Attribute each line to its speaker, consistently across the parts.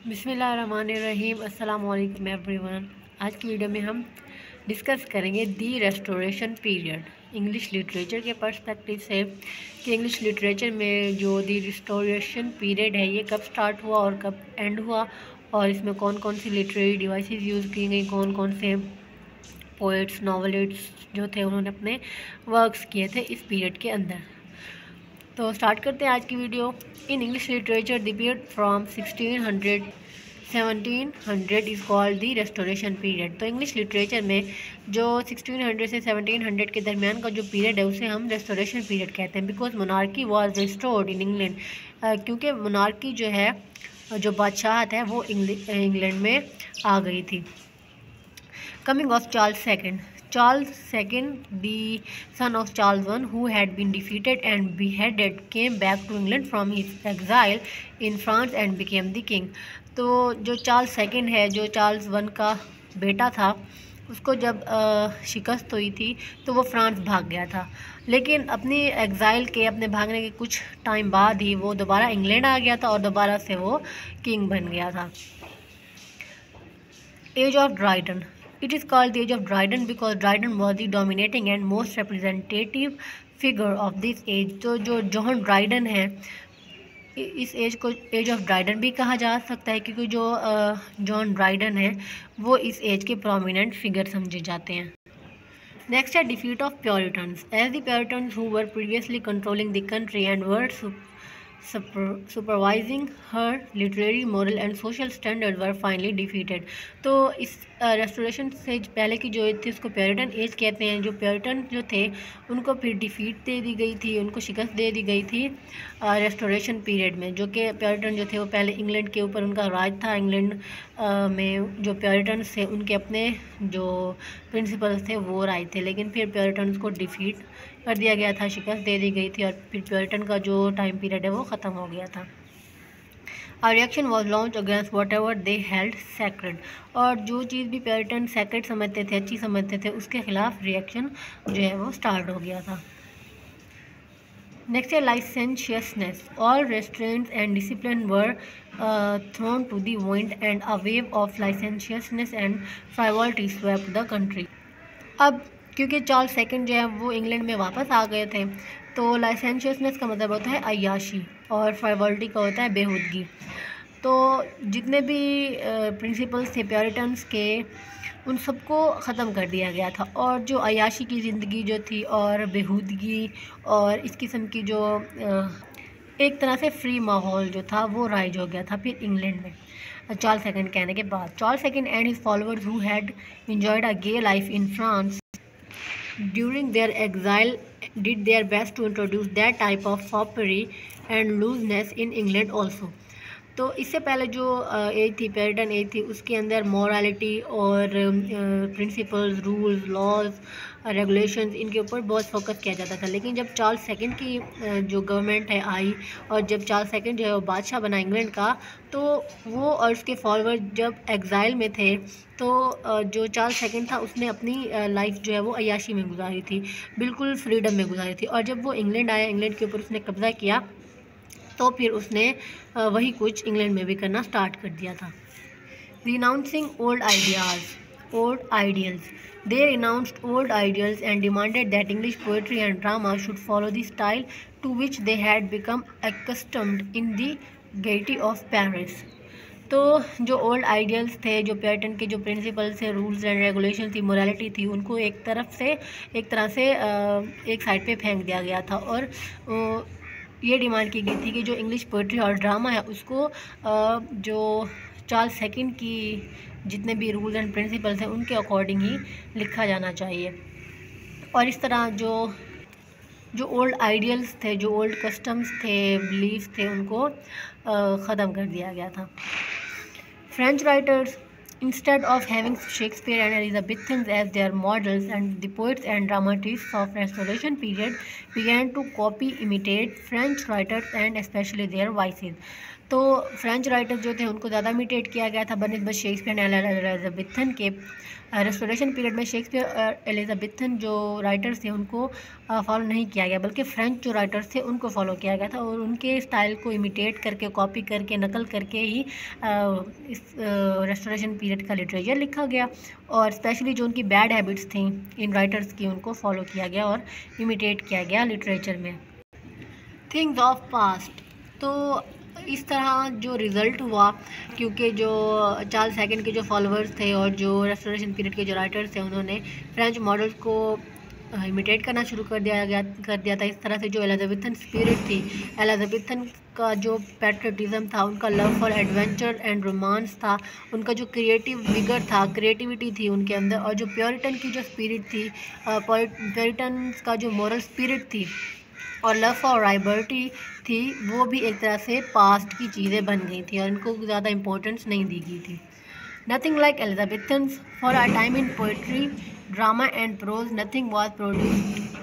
Speaker 1: बिस्मिल्लाहिर्रहमानिर्रहीम। अस्सलाम वालेकुम एवरीवन। आज की वीडियो में हम डिस्कस करेंगे दी रेस्टोरेशन पीरियड इंग्लिश लिटरेचर के पर्सपेक्टिव से कि इंग्लिश लिटरेचर में जो दी रेस्टोरेशन पीरियड है ये कब स्टार्ट हुआ और कब एंड हुआ, और इसमें कौन कौन सी लिटरेरी डिवाइसेस यूज़ की गई, कौन कौन से पोइट्स नॉवेलिस्ट्स जो थे उन्होंने अपने वर्क्स किए थे इस पीरियड के अंदर। तो स्टार्ट करते हैं आज की video. In English literature the period from 1600 1700 is called the restoration period. तो इंग्लिश लिटरेचर में जो 1600 से 1700 के दरमियान का जो पीरियड है उसे हम रेस्टोरेशन पीरियड कहते हैं, because monarchy was restored in England. क्योंकि मोनार्की जो है, जो बादशाहत है वो इंग्लैंड में आ गई थी। Coming of Charles II. Charles II, the son of Charles I, who had been defeated and beheaded, came back to England from his exile in France and became the king. तो जो Charles second है, जो Charles one का बेटा था, उसको जब शिकस्त हुई थी तो वो फ्रांस भाग गया था, लेकिन अपनी एग्ज़ाइल के अपने भागने के कुछ टाइम बाद ही वो दोबारा इंग्लैंड आ गया था और दोबारा से वो किंग बन गया था। Age of Dryden. It is called the age of Dryden because Dryden was the dominating and most representative figure of this age. तो जो जॉन ड्राइडन है, इस एज को एज ऑफ ड्राइडन भी कहा जा सकता है, क्योंकि जो जॉन ड्राइडन है वो इस एज के प्रोमिनेंट फिगर समझे जाते हैं। नेक्स्ट है defeat of Puritans. As the Puritans who were previously controlling the country and were supervising her literary, moral and social standards were finally defeated. तो इस रेस्टोरेशन से पहले की जो एज थी उसको प्योरिटन एज कहते हैं। जो प्योरिटन जो थे उनको फिर डिफीट दे दी गई थी, उनको शिकस्त दे दी गई थी रेस्टोरेशन पीरियड में। जो कि प्योरिटन जो थे वो पहले इंग्लैंड के ऊपर उनका राज था। इंग्लैंड में जो प्योरिटन्स थे उनके अपने जो प्रिंसिपल्स थे वो राज थे, लेकिन फिर प्योरिटन्स को डिफीट कर दिया गया था, शिकस्त दे दी गई थी और फिर प्योरिटन का जो टाइम पीरियड है वो ख़त्म हो गया था। A reaction was launched against whatever they held sacred. और जो चीज़ भी प्योरिटन सैक्रेड समझते थे, अच्छी समझते थे, उसके खिलाफ रिएक्शन जो है वो स्टार्ट हो गया था। नेक्स्ट है licentiousness. All restraints and discipline were thrown to the wind and a wave of licentiousness and frivolity swept the country. अब क्योंकि चार्ल्स सेकंड जो है वो इंग्लैंड में वापस आ गए थे, तो लाइसेंशियसनेस का मतलब होता है अय्याशी और फ्राइवॉलिटी का होता है बेहूदगी। तो जितने भी प्रिंसिपल्स थे प्योरिटन्स के, उन सबको ख़त्म कर दिया गया था, और जो अय्याशी की ज़िंदगी जो थी और बेहूदगी और इस किस्म की जो एक तरह से फ्री माहौल जो था वो राइज हो गया था फिर इंग्लैंड में चार्ल्स सेकंड कहने के बाद। Charles second and his followers who had enjoyed a gay life in France during their exile did their best to introduce that type of foppery and looseness in England also. तो इससे पहले जो as थी, puritan as थी, उसके अंदर morality और principles, rules, laws, regulations, इनके ऊपर बहुत फोकस किया जाता था। लेकिन जब चार्ल्स सेकंड की जो गवर्नमेंट है आई और जब चार्ल्स सेकंड जो है वो बादशाह बना इंग्लैंड का, तो वो और उसके फॉलोअर्स जब एग्ज़ाइल में थे, तो जो चार्ल्स सेकंड था उसने अपनी लाइफ जो है वो अय्याशी में गुजारी थी, बिल्कुल फ्रीडम में गुजारी थी। और जब वो इंग्लैंड आया, इंग्लैंड के ऊपर उसने कब्ज़ा किया, तो फिर उसने वही कुछ इंग्लैंड में भी करना स्टार्ट कर दिया था। Renouncing old ideals. They renounced old ideals and demanded that English poetry and drama should follow the style to which they had become accustomed in the gaiety of Paris. तो जो old ideals थे, जो puritan के जो principles थे, rules and regulation थी, morality थी, उनको एक तरह से एक साइड पे फेंक दिया गया था, और ये डिमांड की गई थी कि जो इंग्लिश पोइट्री और ड्रामा है उसको जो चार्ल्स सेकंड की जितने भी रूल्स एंड प्रिंसिपल्स हैं उनके अकॉर्डिंग ही लिखा जाना चाहिए। और इस तरह जो ओल्ड आइडियल्स थे, जो ओल्ड कस्टम्स थे, बिलीफ्स थे, उनको ख़त्म कर दिया गया था। French writers, instead of having Shakespeare and Elizabethans as their models, and the poets and dramatists of Restoration period began to imitate French writers and especially their voices. तो French writers जो थे उनको ज़्यादा इमिटेट किया गया था बनिस्बत Shakespeare and Elizabethan के। Restoration period में शेक्सपियर और एलिजाबेथन जो राइटर्स थे उनको फॉलो नहीं किया गया, बल्कि फ्रेंच जो राइटर्स थे उनको फॉलो किया गया था और उनके स्टाइल को इमिटेट करके, कॉपी करके, नकल करके ही इस रेस्टोरेशन पीरियड का लिटरेचर लिखा गया। और स्पेशली जो उनकी बैड हैबिट्स थी इन राइटर्स की, उनको फॉलो किया गया और इमिटेट किया गया लिटरेचर में। थिंग्स ऑफ पास्ट, तो इस तरह जो रिज़ल्ट हुआ, क्योंकि जो चार्ल्स सेकंड के जो फॉलोअर्स थे और जो रेस्टोरेशन पीरियड के जो राइटर्स थे उन्होंने फ्रेंच मॉडल्स को इमिटेट करना शुरू कर दिया था। इस तरह से जो एलिजाबेथन स्पिरिट थी, एलिजाबेथन का जो पैट्रियटिज्म था, उनका love for adventure and romance था, उनका जो क्रिएटिव विगर था, क्रिएटिविटी थी उनके अंदर, और जो प्योरिटन की जो स्पिरिट थी, प्योरिटन का जो मॉरल स्पिरिट थी और लव फॉर राइबर्टी थी, वो भी एक तरह से पास्ट की चीज़ें बन गई थी और इनको ज़्यादा इम्पोर्टेंस नहीं दी गई थी। Nothing like Elizabethans for a time in poetry, drama and prose, nothing was produced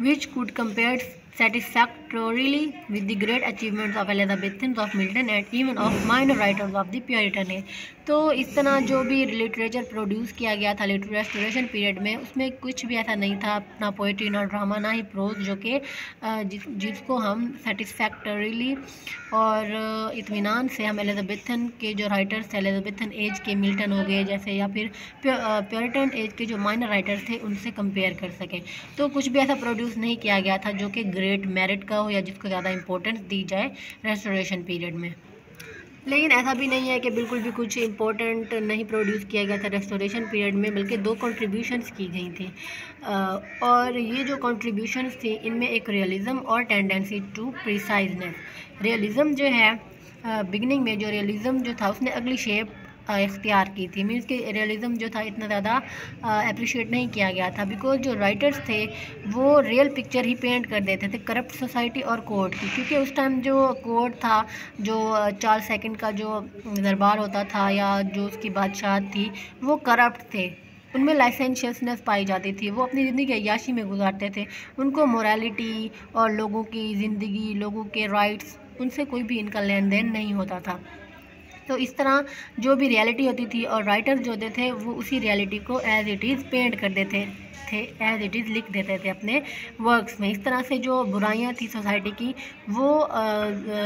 Speaker 1: which could compare satisfactorily with the great achievements of Elizabethans, of Milton and even of minor writers of the Puritan age। तो इस तरह जो भी literature produce किया गया था restoration period में, उसमें कुछ भी ऐसा नहीं था, ना पोइट्री, ना ड्रामा, ना ही प्रोज, जो कि जिसको हम सेटिस्फैक्टरीली और इत्मीनान से हम एलिजाबेथन के जो राइटर्स थे, एलिजाबेथन एज के मिल्टन हो गए जैसे, या फिर प्योरिटन एज के जो माइनर राइटर्स थे उनसे कंपेयर कर सकें। तो कुछ भी ऐसा प्रोड्यूस नहीं किया गया था जो कि ग्रेट मेरिट का हो या जिसको ज़्यादा इंपॉर्टेंस दी जाए रेस्टोरेशन पीरियड में। लेकिन ऐसा भी नहीं है कि बिल्कुल भी कुछ इंपॉर्टेंट नहीं प्रोड्यूस किया गया था रेस्टोरेशन पीरियड में, बल्कि 2 कंट्रीब्यूशंस की गई थी। और ये जो कंट्रीब्यूशंस थी इनमें एक रियलिज़म और टेंडेंसी टू प्रिसाइजनेस। रियलिज़म जो है, बिगनिंग में जो रियलिज़म जो था उसने अगली शेप इख्तियार की थी। मीन्स कि रियलिज़म जो था इतना ज़्यादा अप्रिशिएट नहीं किया गया था, बिकॉज जो राइटर्स थे वो रियल पिक्चर ही पेंट कर देते थे करप्ट सोसाइटी और कोर्ट की। क्योंकि उस टाइम जो कोर्ट था, जो चार्ल्स सेकंड का जो दरबार होता था या जो उसकी बादशाह थी, वो करप्ट थे, उनमें लाइसेंशियसनेस पाई जाती थी, वो अपनी ज़िंदगी अय्याशी में गुजारते थे, उनको मोरालिटी और लोगों की ज़िंदगी, लोगों के राइट्स, उनसे कोई भी इनका लेन देन नहीं होता था। तो इस तरह जो भी रियलिटी होती थी और राइटर जो होते थे वो उसी रियलिटी को एज इट इज़ पेंट कर देते थे, एज इट इज़ लिख देते थे अपने वर्क्स में। इस तरह से जो बुराइयां थी सोसाइटी की वो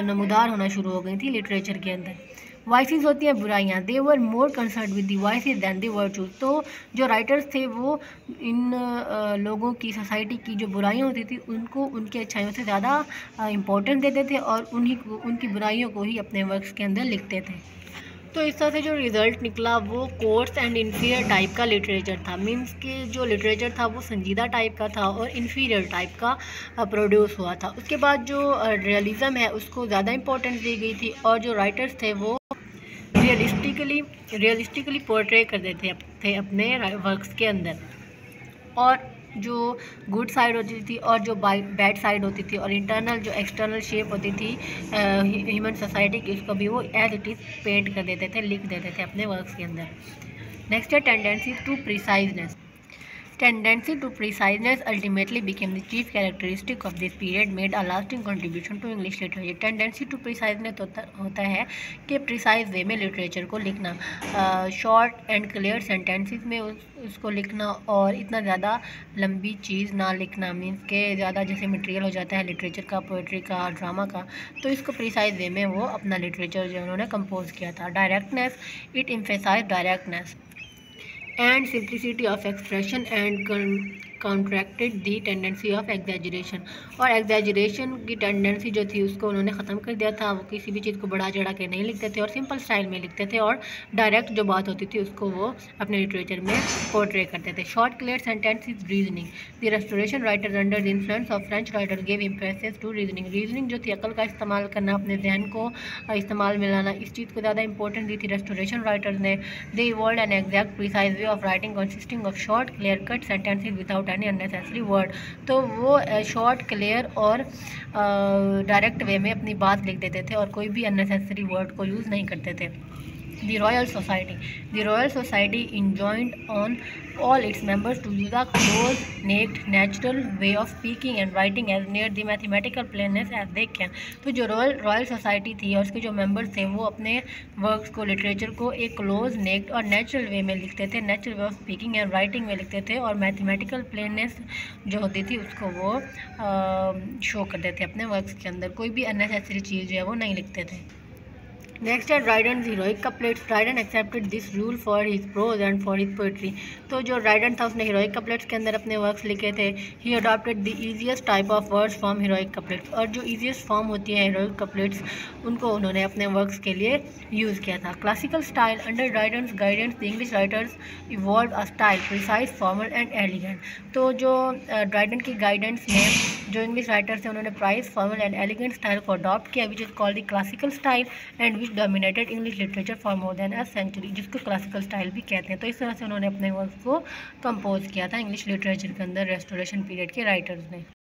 Speaker 1: नमूदार होना शुरू हो गई थी लिटरेचर के अंदर। वाइसेस होती हैं बुराइयाँ, they were more concerned with the vices than the virtues. तो जो राइटर्स थे वो इन लोगों की, सोसाइटी की जो बुराइयाँ होती थी उनको उनकी अच्छाइयों से ज़्यादा इम्पोर्टेंस देते थे और उनकी बुराइयों को ही अपने वर्क्स के अंदर लिखते थे। तो इस तरह से जो रिज़ल्ट निकला वो कोर्स एंड इन्फीरियर टाइप का लिटरेचर था। मीन्स कि जो लिटरेचर था वो संजीदा टाइप का था और इन्फीरियर टाइप का प्रोड्यूस हुआ था। उसके बाद जो रियलिज़म है उसको ज़्यादा इंपॉर्टेंस दी गई थी और जो राइटर्स थे वो रियलिस्टिकली पोर्ट्रे कर देते थे अपने वर्क्स के अंदर, और जो गुड साइड होती थी और जो बैड साइड होती थी और इंटरनल जो एक्सटर्नल शेप होती थी ह्यूमन सोसाइटी की, उसको भी वो एज इट इज़ पेंट कर देते थे, लिख देते थे अपने वर्क्स के अंदर। नेक्स्ट है tendency to preciseness. Tendency to preciseness ultimately became the chief characteristic of this period, made a lasting contribution to English literature। Tendency to preciseness होता है कि प्रिसाइज वे में लिटरेचर को लिखना, शॉर्ट एंड क्लियर सेंटेंसेस में उसको लिखना और इतना ज़्यादा लंबी चीज़ ना लिखना। मीन्स के ज़्यादा जैसे मटेरियल हो जाता है लिटरेचर का, पोइट्री का, ड्रामा का, तो इसको प्रिसाइज वे में वो अपना लिटरेचर जो उन्होंने कंपोज किया था। Directness, it emphasize directness and simplicity of expression and contracted the tendency of exaggeration। और exaggeration की टेंडेंसी जो थी उसको उन्होंने ख़त्म कर दिया था। वो किसी भी चीज़ को बढ़ा चढ़ा के नहीं लिखते थे और सिंपल स्टाइल में लिखते थे और डायरेक्ट जो बात होती थी उसको वो अपने लिटरेचर में पोर्ट्रे करते थे। Short clear sentences, reasoning. The restoration writer under the influence of French writer gave impresses to reasoning. Reasoning जो थी, अकल का इस्तेमाल करना, अपने जहन को इस्तेमाल में लाना, इस चीज़ को ज़्यादा इंपॉर्टेंस दी थी रेस्टोरेशन राइटर्स ने। They evolved an exact precise way of writing consisting of short clear cut sentences without any unnecessary word. तो वो शॉर्ट क्लियर और डायरेक्ट वे में अपनी बात लिख देते थे और कोई भी अननेसेसरी वर्ड को यूज़ नहीं करते थे। The Royal Society. The Royal Society enjoined on all its members to use a close, naked, natural way of speaking and writing as near the mathematical plainness as they can. तो जो royal society थी और उसके जो members थे वो अपने works को, लिटरेचर को एक क्लोज, नेक्ड और नेचुरल वे में लिखते थे, natural way of speaking and writing में लिखते थे, और मैथमेटिकल प्लेननेस जो होती थी उसको वो शो करते थे अपने वर्क्स के अंदर। कोई भी अननेसेसरी चीज़ जो है वो नहीं लिखते थे। नेक्स्ट है Dryden's heroic couplets. Dryden accepted this rule for his prose and for his poetry. तो जो ड्राइडेन था उसने हीरोइक कपलेट्स के अंदर अपने वर्क्स लिखे थे। He adopted the easiest type of words from heroic couplets, और जो ईजीएस्ट फॉर्म होती है हीरोइक कपलेट्स उनको उन्होंने अपने वर्क्स के लिए यूज़ किया था। Classical style. Under Dryden's guidance the English writers evolve a style precise, formal and elegant. तो जो ड्राइडेन की गाइडेंस में जो इंग्लिश राइटर्स हैं उन्होंने price, formal and elegant style को अडॉप्ट किया, which is called the classical style and which dominated English literature for more than a century, जिसको क्लासिकल स्टाइल भी कहते हैं। तो इस तरह से उन्होंने अपने वर्क को कंपोज किया था इंग्लिश लिटरेचर के अंदर रेस्टोरेशन पीरियड के राइटर्स ने।